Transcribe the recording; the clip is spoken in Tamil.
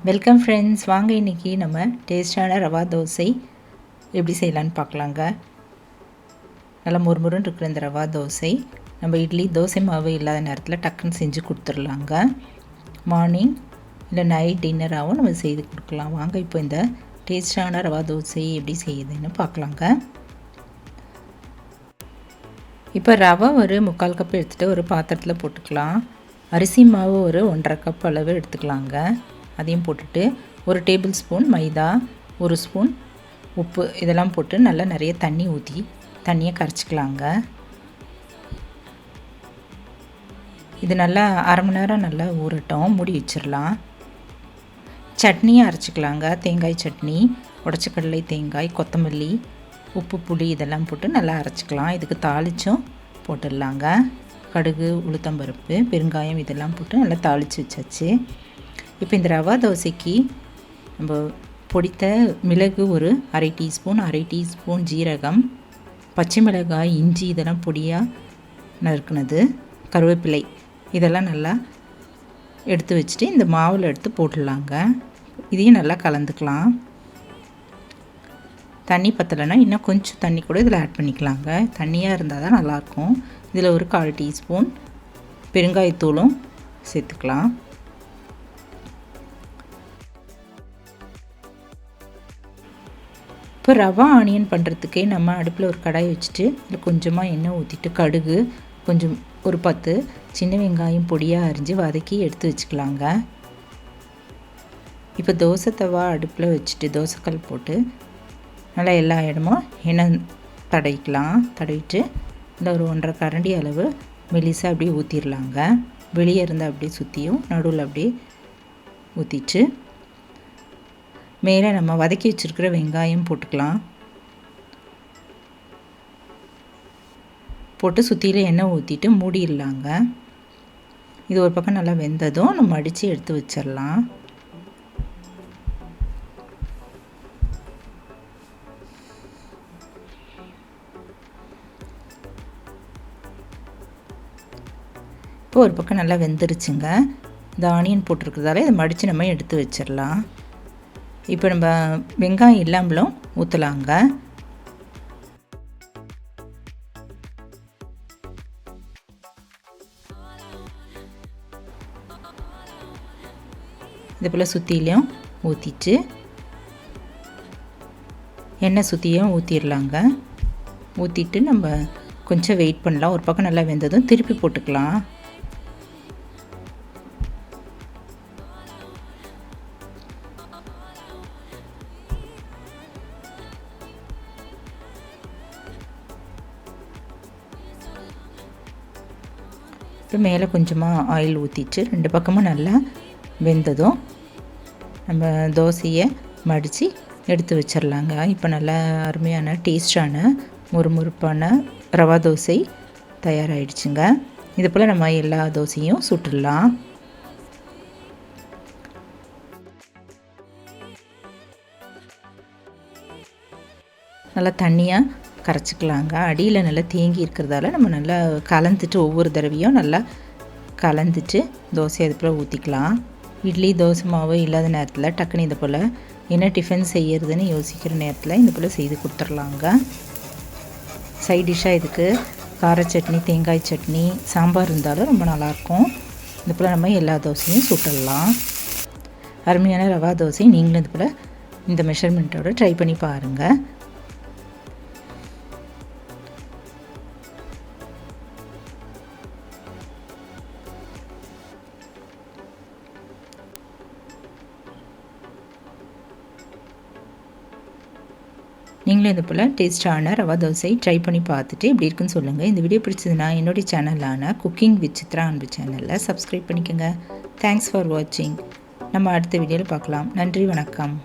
வெல்கம் ஃப்ரெண்ட்ஸ், வாங்க இன்றைக்கி நம்ம டேஸ்டான ரவா தோசை எப்படி செய்யலான்னு பார்க்கலாங்க. நல்லா முறுமுறுன்னு இருக்கிற இந்த ரவா தோசை நம்ம இட்லி தோசை மாவு இல்லாத நேரத்தில் டக்குன்னு செஞ்சு கொடுத்துர்லாங்க. மார்னிங் இல்லை நைட் டின்னராகவும் நம்ம செய்து கொடுக்கலாம். வாங்க இப்போ இந்த டேஸ்டான ரவா தோசை எப்படி செய்யுதுன்னு பார்க்கலாங்க. இப்போ ரவை ஒரு 3/4 கப் எடுத்துகிட்டு ஒரு பாத்திரத்தில் போட்டுக்கலாம். அரிசி மாவு ஒரு 1/2 கப் அளவு எடுத்துக்கலாங்க. அதையும் போட்டுட்டு 1 டேபிள் ஸ்பூன் மைதா, 1 ஸ்பூன் உப்பு இதெல்லாம் போட்டு நல்லா நிறைய தண்ணி ஊற்றி தண்ணியை கரைச்சிக்கலாங்க. இது நல்லா அரை மணி நேரம் நல்லா ஊறட்டும், மூடி வச்சிடலாம். சட்னியை அரைச்சிக்கலாங்க. தேங்காய் சட்னி, உடச்சக்கடலை தேங்காய், கொத்தமல்லி, உப்பு, புளி இதெல்லாம் போட்டு நல்லா அரைச்சிக்கலாம். இதுக்கு தாளிச்சும் போட்டுடலாங்க. கடுகு, உளுத்தம்பருப்பு, பெருங்காயம் இதெல்லாம் போட்டு நல்லா தாளித்து வச்சாச்சு. இப்போ இந்த ரவா தோசைக்கு நம்ம பொடித்த மிளகு ஒரு அரை டீஸ்பூன் ஜீரகம், பச்சை மிளகாய், இஞ்சி இதெல்லாம் பொடியாக நறுக்குனது, கருவேப்பிலை இதெல்லாம் நல்லா எடுத்து வச்சுட்டு இந்த மாவில் எடுத்து போட்டுடலாங்க. இதையும் நல்லா கலந்துக்கலாம். தண்ணி பத்தலைன்னா இன்னும் கொஞ்சம் தண்ணி கூட இதில் ஆட் பண்ணிக்கலாங்க. தண்ணியாக இருந்தால் தான் நல்லாயிருக்கும். இதில் ஒரு 1/4 டீஸ்பூன் பெருங்காயத்தூளும் சேர்த்துக்கலாம். இப்போ ரவா ஆனியன் பண்ணுறதுக்கே நம்ம அடுப்பில் ஒரு கடாய் வச்சுட்டு இதில் கொஞ்சமாக எண்ணெய் ஊற்றிட்டு கடுகு, கொஞ்சம் ஒரு 10 சின்ன வெங்காயம் பொடியாக அரிஞ்சு வதக்கி எடுத்து வச்சுக்கலாங்க. இப்போ தோசை தவா அடுப்பில் வச்சுட்டு தோசைக்கல் போட்டு நல்லா எல்லா இடமும் எண்ணெய் தடவிட்டு இந்த ஒரு 1/2 கரண்டி அளவு மெலிசாக அப்படியே ஊற்றிடலாங்க. வெளியே இருந்தால் அப்படியே சுற்றியும் நடுவில் அப்படியே ஊற்றிட்டு மேலே நம்ம வதக்கி வச்சுருக்கிற வெங்காயம் போட்டுக்கலாம். போட்டு சுற்றியில் எண்ணெய் ஊற்றிட்டு மூடிடலாங்க. இது ஒரு பக்கம் நல்லா வெந்ததும் நம்ம அடித்து எடுத்து வச்சிடலாம். இப்போ ஒரு பக்கம் நல்லா வெந்துருச்சுங்க. இந்த ஆனியன் போட்டிருக்கிறதால இதை மடித்து நம்ம எடுத்து வச்சிடலாம். இப்போ நம்ம வெங்காயம் இல்லாமலும் ஊற்றலாங்க. இது போல் சுற்றிலையும் ஊற்றிட்டு எண்ணெய் சுற்றியும் ஊற்றிடலாங்க. ஊற்றிட்டு நம்ம கொஞ்சம் வெயிட் பண்ணலாம். ஒரு பக்கம் நல்லா வெந்ததும் திருப்பி போட்டுக்கலாம். இப்போ மேலே கொஞ்சமாக ஆயில் ஊற்றிட்டு 2 பக்கமும் நல்லா வெந்ததும் நம்ம தோசையை மடித்து எடுத்து வச்சிடலாங்க. இப்போ நல்லா அருமையான டேஸ்டான முறுமுறுப்பான ரவா தோசை தயாராகிடுச்சுங்க. இது போல் நம்ம எல்லா தோசையும் சுட்டுடலாம். நல்லா தண்ணியாக கரைச்சிக்கலாங்க. அடியில் நல்லா தேங்கி இருக்கிறதால நம்ம நல்லா கலந்துட்டு ஒவ்வொரு தடவையும் நல்லா கலந்துட்டு தோசை அது போல் ஊற்றிக்கலாம். இட்லி தோசை மாவு இல்லாத நேரத்தில் டக்குன்னு இது போல் என்ன டிஃபன் செய்கிறதுன்னு யோசிக்கிற நேரத்தில் இது போல் செய்து கொடுத்துர்லாங்க. சைட் டிஷ்ஷாக இதுக்கு கார சட்னி, தேங்காய் சட்னி, சாம்பார் இருந்தாலும் ரொம்ப நல்லாயிருக்கும். இது போல் நம்ம எல்லா தோசையும் சுட்டுடலாம். அருமையான ரவா தோசை நீங்களும் இது போல் இந்த மெஷர்மெண்ட்டோடு ட்ரை பண்ணி பாருங்கள். நீங்களும் இது போல் டேஸ்டான ரவா தோசை ட்ரை பண்ணி பார்த்துட்டு எப்படி இருக்குன்னு சொல்லுங்கள். இந்த வீடியோ பிடிச்சதுன்னா என்னுடைய சேனலான குக்கிங் வித் சித்ரா அன்பு சேனலில் சப்ஸ்கிரைப் பண்ணிக்கோங்க. தேங்க்ஸ் ஃபார் வாட்சிங். நம்ம அடுத்த வீடியோவில் பார்க்கலாம். நன்றி, வணக்கம்.